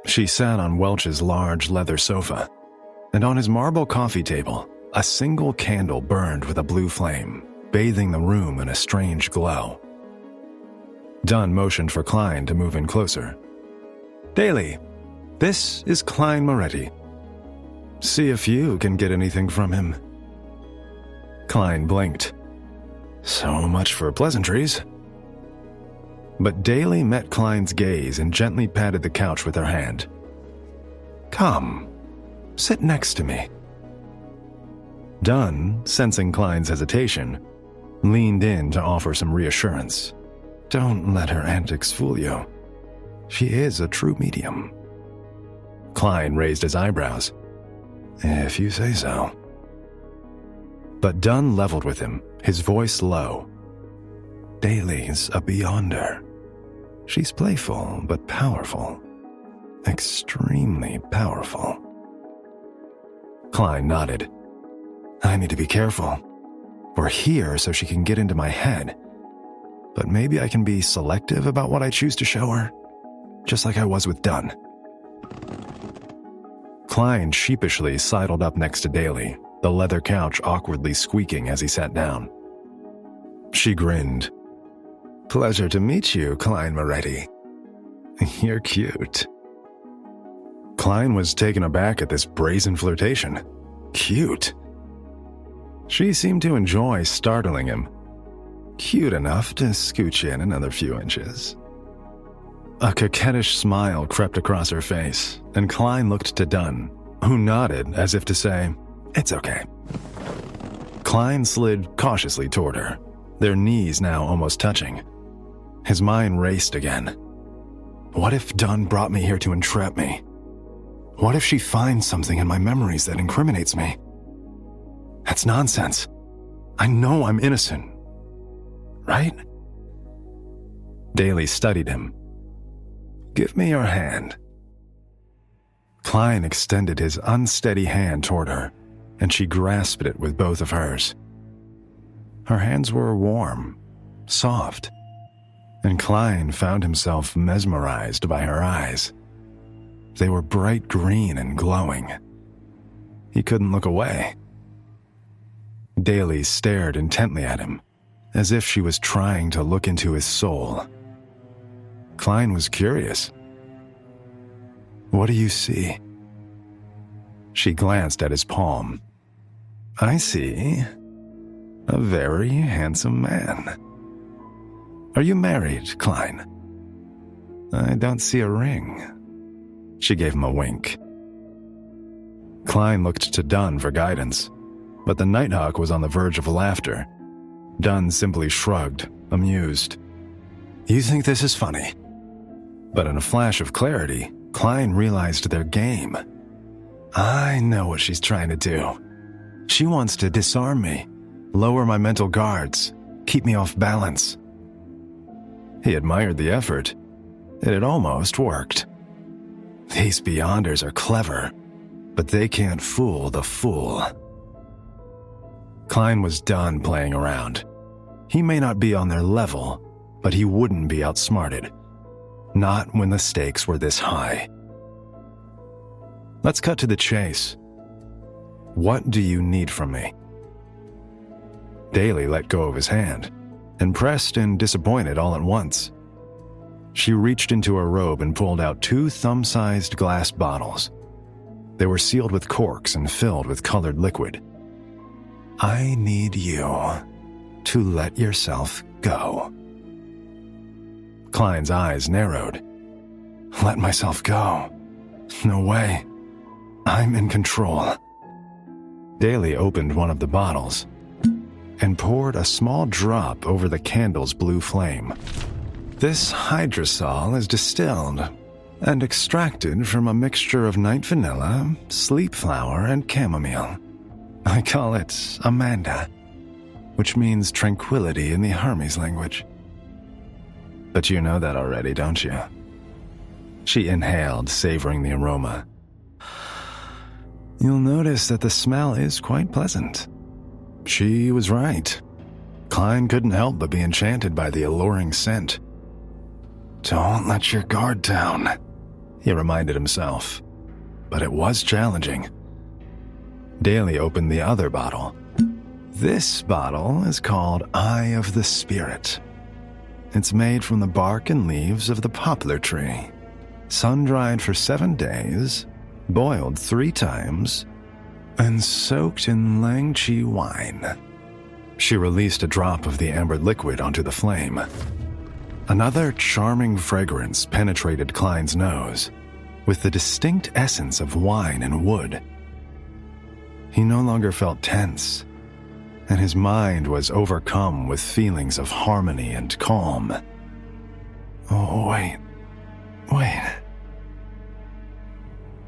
She sat on Welch's large leather sofa, and on his marble coffee table, a single candle burned with a blue flame, bathing the room in a strange glow. Dunn motioned for Klein to move in closer. Daly, this is Klein Moretti. See if you can get anything from him. Klein blinked. So much for pleasantries. But Daly met Klein's gaze and gently patted the couch with her hand. Come, sit next to me. Dunn, sensing Klein's hesitation, leaned in to offer some reassurance. Don't let her antics fool you. She is a true medium. Klein raised his eyebrows. If you say so. But Dunn leveled with him, his voice low. Daly's a beyonder. She's playful but powerful. Extremely powerful. Klein nodded. I need to be careful. We're here so she can get into my head. but maybe I can be selective about what I choose to show her, just like I was with Dunn. Klein sheepishly sidled up next to Daly, the leather couch awkwardly squeaking as he sat down. She grinned. "Pleasure to meet you, Klein Moretti. You're cute." Klein was taken aback at this brazen flirtation. Cute. She seemed to enjoy startling him. Cute enough to scooch in another few inches. A coquettish smile crept across her face, and Klein looked to Dunn, who nodded as if to say, "It's okay." Klein slid cautiously toward her, their knees now almost touching. His mind raced again. What if Dunn brought me here to entrap me? What if she finds something in my memories that incriminates me? That's nonsense. I know I'm innocent. Right? Daly studied him. "Give me your hand." Klein extended his unsteady hand toward her, and she grasped it with both of hers. Her hands were warm, soft, and Klein found himself mesmerized by her eyes. They were bright green and glowing. He couldn't look away. Daly stared intently at him, as if she was trying to look into his soul. Klein was curious. "What do you see?" She glanced at his palm. "I see a very handsome man. Are you married, Klein?" "I don't see a ring." She gave him a wink. Klein looked to Dunn for guidance, but the Nighthawk was on the verge of laughter. Dunn simply shrugged, amused. "You think this is funny?" But in a flash of clarity, Klein realized their game. "I know what she's trying to do. She wants to disarm me, lower my mental guards, keep me off balance." He admired the effort. It had almost worked. These Beyonders are clever, but they can't fool the fool. Klein was done playing around. He may not be on their level, but he wouldn't be outsmarted. Not when the stakes were this high. Let's cut to the chase. What do you need from me? Daly let go of his hand, impressed and disappointed all at once. She reached into her robe and pulled out 2 thumb-sized glass bottles. They were sealed with corks and filled with colored liquid. "I need you to let yourself go." Klein's eyes narrowed. "Let myself go? No way. I'm in control." Daly opened one of the bottles and poured a small drop over the candle's blue flame. "This hydrosol is distilled and extracted from a mixture of night vanilla, sleep flower, and chamomile. I call it Amanda, which means tranquility in the Hermes language. But you know that already, don't you?" She inhaled, savoring the aroma. "You'll notice that the smell is quite pleasant." She was right. Klein couldn't help but be enchanted by the alluring scent. "Don't let your guard down," he reminded himself. But it was challenging. Daly opened the other bottle. "This bottle is called Eye of the Spirit. It's made from the bark and leaves of the poplar tree, sun-dried for 7 days, boiled 3 times, and soaked in Langchi wine." She released a drop of the amber liquid onto the flame. Another charming fragrance penetrated Klein's nose, with the distinct essence of wine and wood. He no longer felt tense, and his mind was overcome with feelings of harmony and calm. "Oh, wait.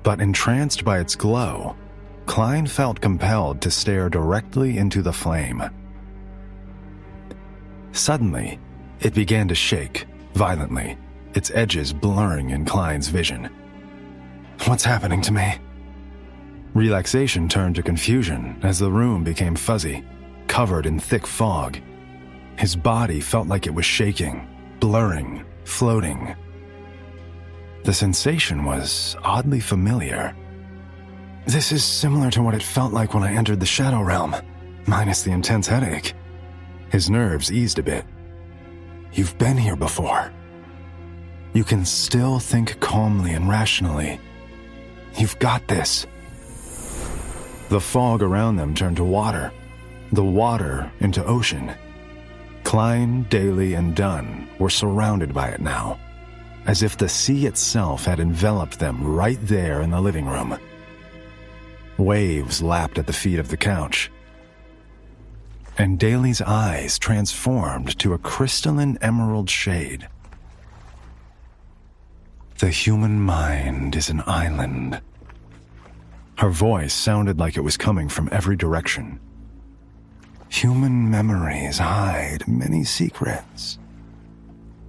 But entranced by its glow, Klein felt compelled to stare directly into the flame. Suddenly, it began to shake, violently, its edges blurring in Klein's vision. "What's happening to me?" Relaxation turned to confusion as the room became fuzzy, covered in thick fog. His body felt like it was shaking, blurring, floating. The sensation was oddly familiar. This is similar to what it felt like when I entered the Shadow Realm, minus the intense headache. His nerves eased a bit. You've been here before. You can still think calmly and rationally. You've got this. The fog around them turned to water, the water into ocean. Klein, Daly, and Dunn were surrounded by it now, as if the sea itself had enveloped them right there in the living room. Waves lapped at the feet of the couch, and Daly's eyes transformed to a crystalline emerald shade. The human mind is an island. Her voice sounded like it was coming from every direction. Human memories hide many secrets.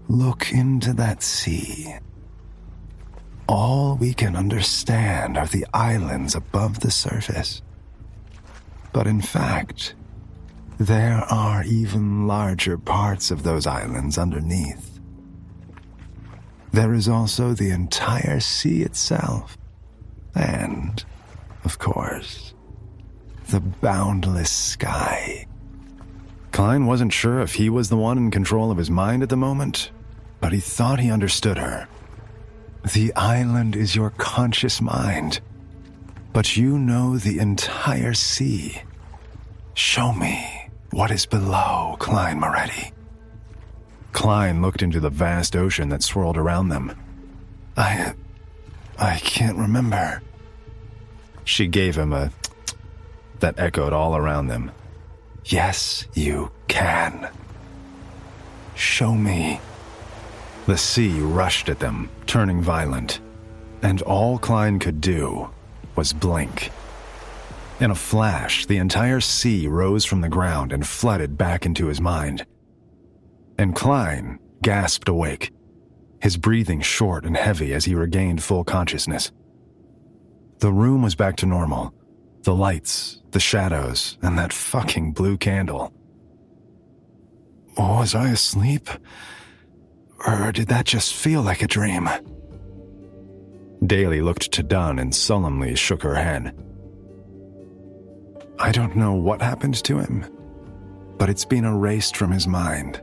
Look into that sea. All we can understand are the islands above the surface. But in fact, there are even larger parts of those islands underneath. There is also the entire sea itself. And, of course, the boundless sky. Klein wasn't sure if he was the one in control of his mind at the moment, but he thought he understood her. The island is your conscious mind, but you know the entire sea. Show me what is below, Klein Moretti. Klein looked into the vast ocean that swirled around them. I can't remember. She gave him a that echoed all around them. Yes, you can. Show me. The sea rushed at them, turning violent, and all Klein could do was blink. In a flash, the entire sea rose from the ground and flooded back into his mind. And Klein gasped awake, his breathing short and heavy as he regained full consciousness. The room was back to normal. The lights, the shadows, and that fucking blue candle. Was I asleep? Or did that just feel like a dream? Daly looked to Dunn and solemnly shook her head. I don't know what happened to him, but it's been erased from his mind.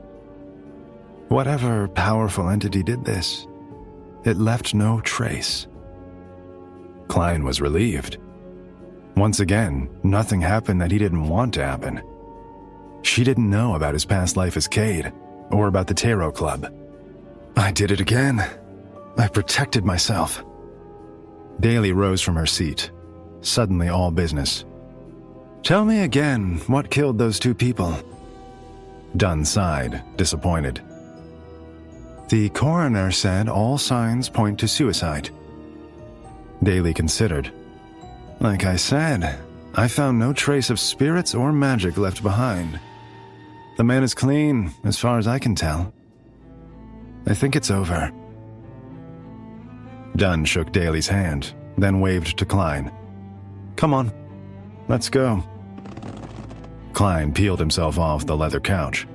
Whatever powerful entity did this, it left no trace. Klein was relieved. Once again, nothing happened that he didn't want to happen. She didn't know about his past life as Cade, or about the Tarot Club. I did it again. I protected myself. Daly rose from her seat, suddenly all business. Tell me again what killed those two people. Dunn sighed, disappointed. The coroner said all signs point to suicide. Daly considered. Like I said, I found no trace of spirits or magic left behind. The man is clean, as far as I can tell. I think it's over. Dunn shook Daly's hand, then waved to Klein. Come on, let's go. Klein peeled himself off the leather couch.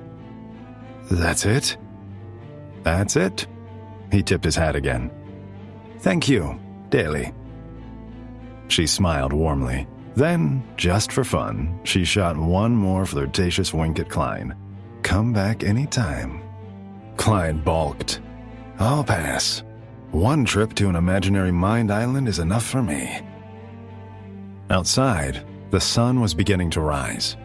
That's it? That's it. He tipped his hat again. Thank you, Daly. She smiled warmly. Then, just for fun, she shot one more flirtatious wink at Klein. Come back anytime. Klein balked. I'll pass. One trip to an imaginary mind island is enough for me. Outside, the sun was beginning to rise.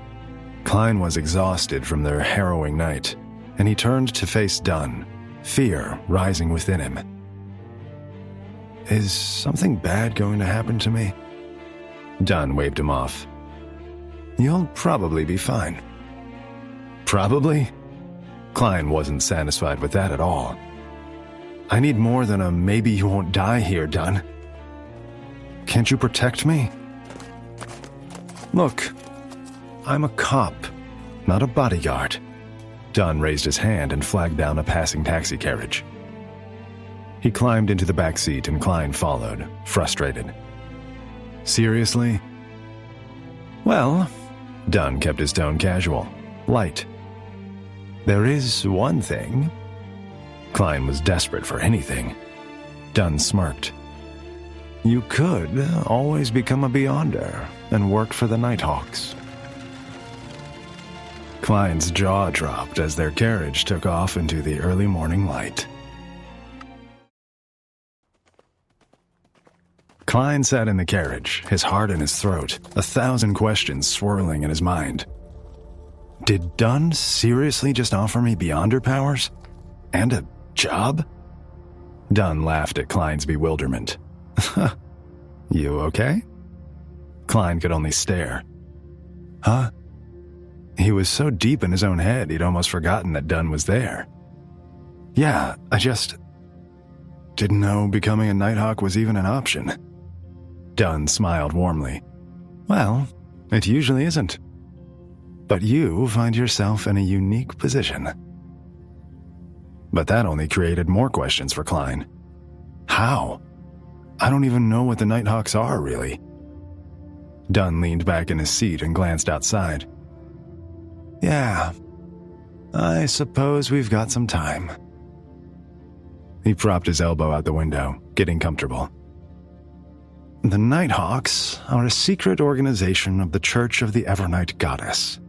Klein was exhausted from their harrowing night, and he turned to face Dunn, fear rising within him. Is something bad going to happen to me? Dunn waved him off. You'll probably be fine. Probably? Klein wasn't satisfied with that at all. I need more than a maybe you won't die here, Dunn. Can't you protect me? Look, I'm a cop, not a bodyguard. Dunn raised his hand and flagged down a passing taxi carriage. He climbed into the back seat and Klein followed, frustrated. Seriously? Well, Dunn kept his tone casual, light. There is one thing. Klein was desperate for anything. Dunn smirked. You could always become a Beyonder and work for the Nighthawks. Klein's jaw dropped as their carriage took off into the early morning light. Klein sat in the carriage, his heart in his throat, 1,000 questions swirling in his mind. Did Dunn seriously just offer me Beyonder powers? And a job? Dunn laughed at Klein's bewilderment. You okay? Klein could only stare. Huh? He was so deep in his own head he'd almost forgotten that Dunn was there. Yeah, I just didn't know becoming a Nighthawk was even an option. Dunn smiled warmly. Well, it usually isn't. But you find yourself in a unique position. But that only created more questions for Klein. How? I don't even know what the Nighthawks are, really. Dunn leaned back in his seat and glanced outside. Yeah, I suppose we've got some time. He propped his elbow out the window, getting comfortable. The Nighthawks are a secret organization of the Church of the Evernight Goddess.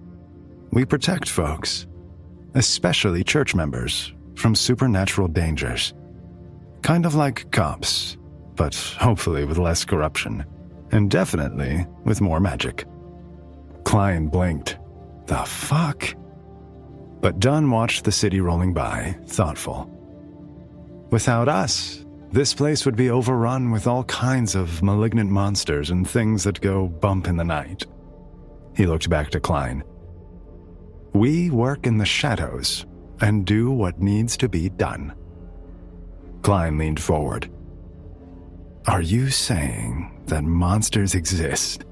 We protect folks, especially church members, from supernatural dangers. Kind of like cops, but hopefully with less corruption, and definitely with more magic. Klein blinked. The fuck? But Dunn watched the city rolling by, thoughtful. Without us, this place would be overrun with all kinds of malignant monsters and things that go bump in the night. He looked back to Klein. We work in the shadows and do what needs to be done. Klein leaned forward. Are you saying that monsters exist?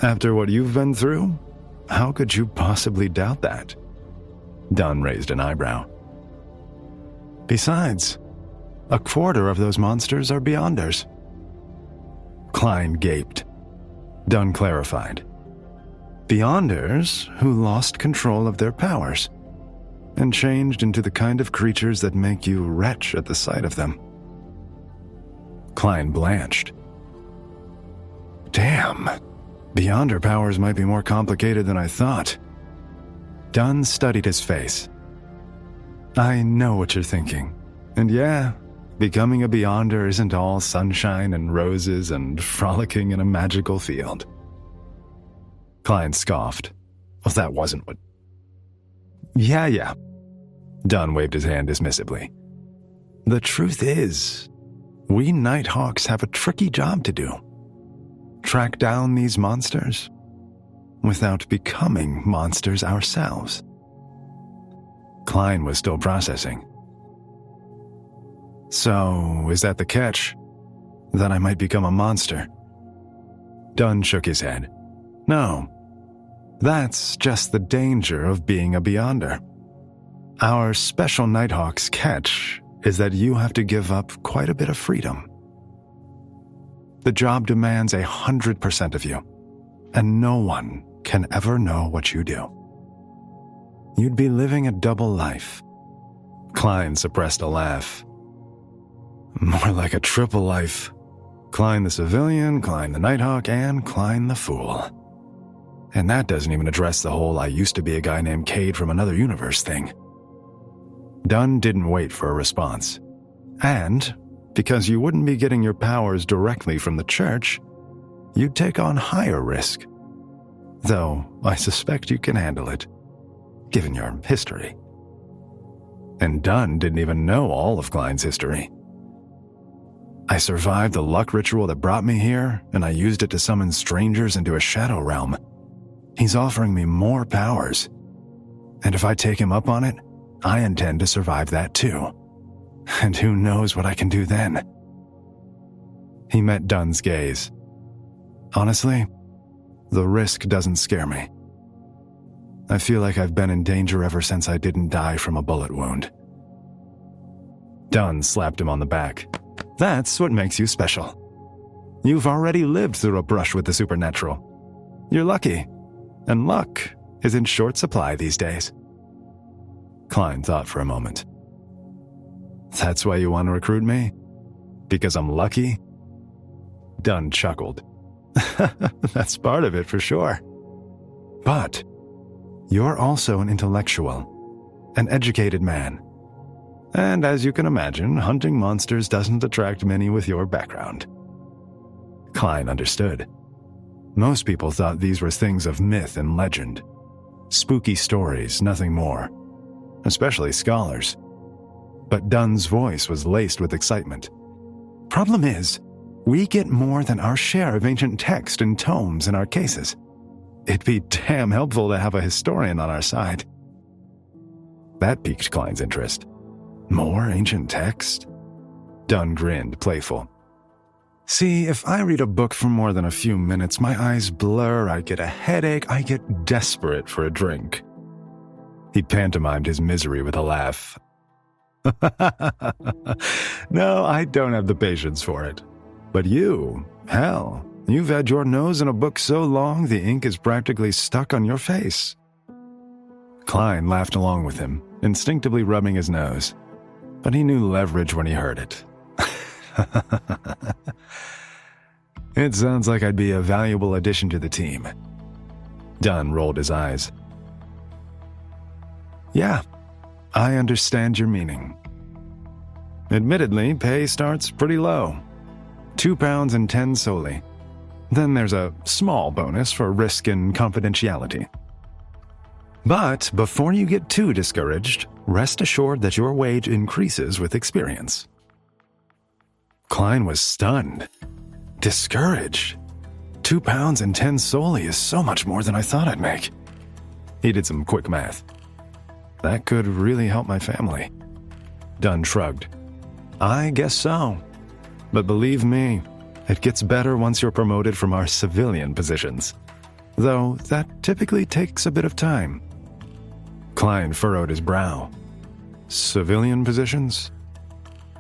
After what you've been through, how could you possibly doubt that? Dunn raised an eyebrow. Besides, 1/4 of those monsters are Beyonders. Klein gaped. Dunn clarified. Beyonders who lost control of their powers and changed into the kind of creatures that make you retch at the sight of them. Klein blanched. Damn, Beyonder powers might be more complicated than I thought. Dunn studied his face. I know what you're thinking. And yeah, becoming a Beyonder isn't all sunshine and roses and frolicking in a magical field. Klein scoffed. Well, that wasn't what... Yeah. Dunn waved his hand dismissively. The truth is, we Nighthawks have a tricky job to do. Track down these monsters without becoming monsters ourselves. Klein was still processing. So, is that the catch? That I might become a monster? Dunn shook his head. No. That's just the danger of being a Beyonder. Our special Nighthawk's catch is that you have to give up quite a bit of freedom. The job demands 100% of you, and no one can ever know what you do. You'd be living a double life. Klein suppressed a laugh. More like a triple life. Klein the civilian, Klein the Nighthawk, and Klein the fool. And that doesn't even address the whole I used to be a guy named Cade from another universe thing. Dunn didn't wait for a response. And, because you wouldn't be getting your powers directly from the church, you'd take on higher risk. Though, I suspect you can handle it, given your history. And Dunn didn't even know all of Klein's history. I survived the luck ritual that brought me here, and I used it to summon strangers into a shadow realm. He's offering me more powers. And if I take him up on it, I intend to survive that too. And who knows what I can do then? He met Dunn's gaze. Honestly, the risk doesn't scare me. I feel like I've been in danger ever since I didn't die from a bullet wound. Dunn slapped him on the back. That's what makes you special. You've already lived through a brush with the supernatural. You're lucky, and luck is in short supply these days. Klein thought for a moment. That's why you want to recruit me? Because I'm lucky? Dunn chuckled. That's part of it for sure. But you're also an intellectual, an educated man. And as you can imagine, hunting monsters doesn't attract many with your background. Klein understood. Most people thought these were things of myth and legend. Spooky stories, nothing more. Especially scholars. But Dunn's voice was laced with excitement. Problem is, we get more than our share of ancient text and tomes in our cases. It'd be damn helpful to have a historian on our side. That piqued Klein's interest. More ancient text? Dunn grinned, playful. See, if I read a book for more than a few minutes, my eyes blur, I get a headache, I get desperate for a drink. He pantomimed his misery with a laugh. No, I don't have the patience for it. But you, hell, you've had your nose in a book so long the ink is practically stuck on your face. Klein laughed along with him, instinctively rubbing his nose. But he knew leverage when he heard it. It sounds like I'd be a valuable addition to the team. Dunn rolled his eyes. Yeah, I understand your meaning. Admittedly, pay starts pretty low. £2 and 10 solely. Then there's a small bonus for risk and confidentiality. But before you get too discouraged, rest assured that your wage increases with experience. Klein was stunned. Discouraged? £2 and 10 solely is so much more than I thought I'd make. He did some quick math. That could really help my family. Dunn shrugged. I guess so. But believe me, it gets better once you're promoted from our civilian positions. Though that typically takes a bit of time. Klein furrowed his brow. Civilian positions?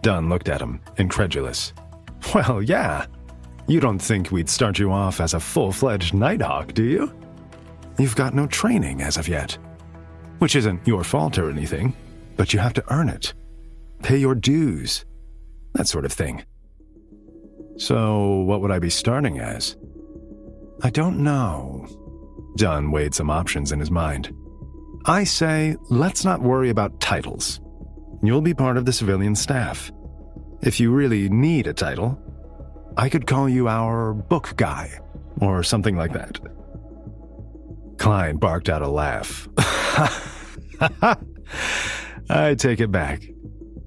Dunn looked at him, incredulous. Well, yeah. You don't think we'd start you off as a full-fledged Nighthawk, do you? You've got no training as of yet. Which isn't your fault or anything, but you have to earn it. Pay your dues. That sort of thing. So, what would I be starting as? I don't know. Dunn weighed some options in his mind. I say, let's not worry about titles. You'll be part of the civilian staff. If you really need a title, I could call you our book guy, or something like that. Klein barked out a laugh. I take it back.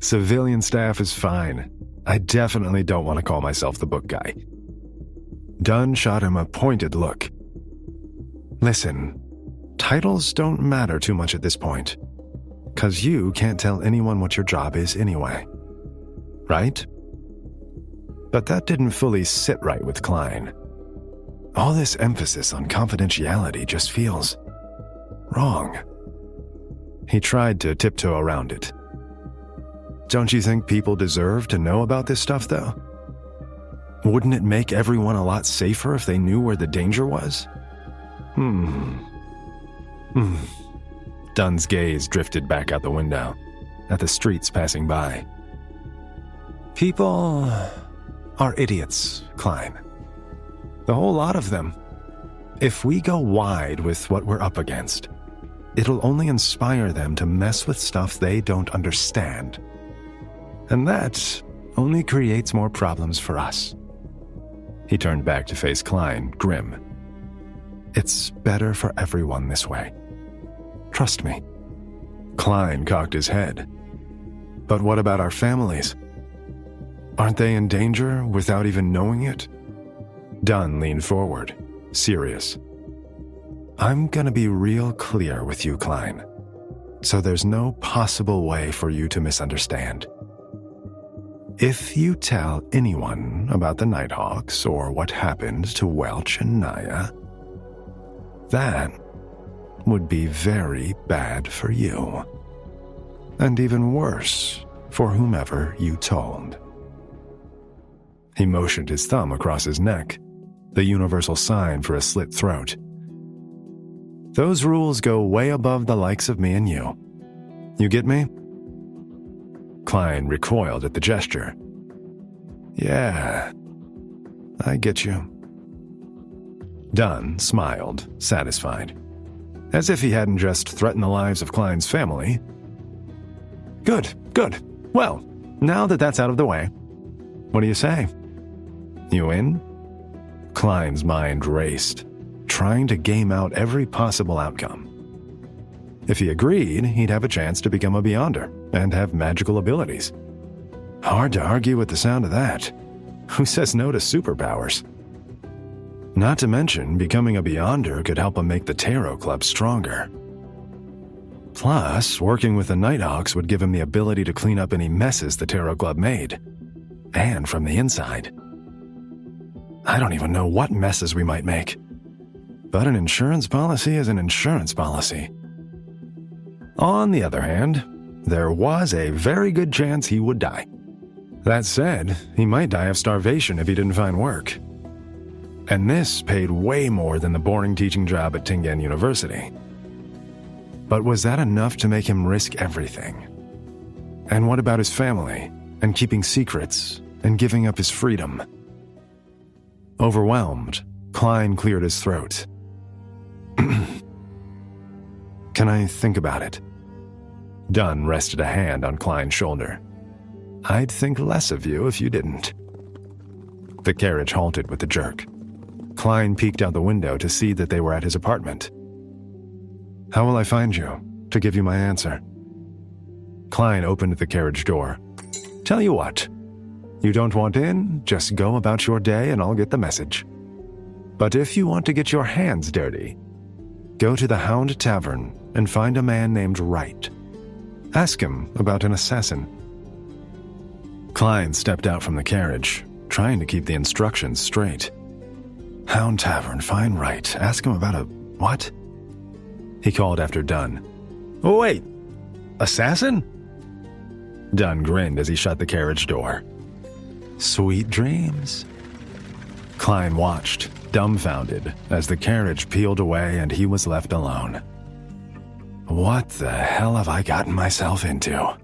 Civilian staff is fine. I definitely don't want to call myself the book guy. Dunn shot him a pointed look. Listen, titles don't matter too much at this point, 'cause you can't tell anyone what your job is anyway. Right? But that didn't fully sit right with Klein. All this emphasis on confidentiality just feels wrong. He tried to tiptoe around it. Don't you think people deserve to know about this stuff, though? Wouldn't it make everyone a lot safer if they knew where the danger was? Dunn's gaze drifted back out the window, at the streets passing by. People are idiots, Klein. The whole lot of them. If we go wide with what we're up against, it'll only inspire them to mess with stuff they don't understand. And that only creates more problems for us. He turned back to face Klein, grim. It's better for everyone this way. Trust me. Klein cocked his head. But what about our families? Aren't they in danger without even knowing it? Dunn leaned forward, serious. I'm gonna be real clear with you, Klein, so there's no possible way for you to misunderstand. If you tell anyone about the Nighthawks or what happened to Welch and Naya, that would be very bad for you. And even worse for whomever you told. He motioned his thumb across his neck, the universal sign for a slit throat. Those rules go way above the likes of me and you. You get me? Klein recoiled at the gesture. Yeah, I get you. Dunn smiled, satisfied, as if he hadn't just threatened the lives of Klein's family. Good. Well, now that that's out of the way, what do you say? You in? Klein's mind raced, trying to game out every possible outcome. If he agreed, he'd have a chance to become a Beyonder and have magical abilities. Hard to argue with the sound of that. Who says no to superpowers? Not to mention, becoming a Beyonder could help him make the Tarot Club stronger. Plus, working with the Nighthawks would give him the ability to clean up any messes the Tarot Club made. And from the inside. I don't even know what messes we might make. But an insurance policy is an insurance policy. On the other hand, there was a very good chance he would die. That said, he might die of starvation if he didn't find work. And this paid way more than the boring teaching job at Tingen University. But was that enough to make him risk everything? And what about his family, and keeping secrets, and giving up his freedom? Overwhelmed, Klein cleared his throat. Can I think about it? Dunn rested a hand on Klein's shoulder. I'd think less of you if you didn't. The carriage halted with a jerk. Klein peeked out the window to see that they were at his apartment. How will I find you, to give you my answer? Klein opened the carriage door. Tell you what, you don't want in, just go about your day and I'll get the message. But if you want to get your hands dirty, go to the Hound Tavern and find a man named Wright. Ask him about an assassin. Klein stepped out from the carriage, trying to keep the instructions straight. Hound Tavern, find Wright, ask him about a what? He called after Dunn. Oh, wait, assassin? Dunn grinned as he shut the carriage door. Sweet dreams. Klein watched, dumbfounded, as the carriage peeled away and he was left alone. What the hell have I gotten myself into?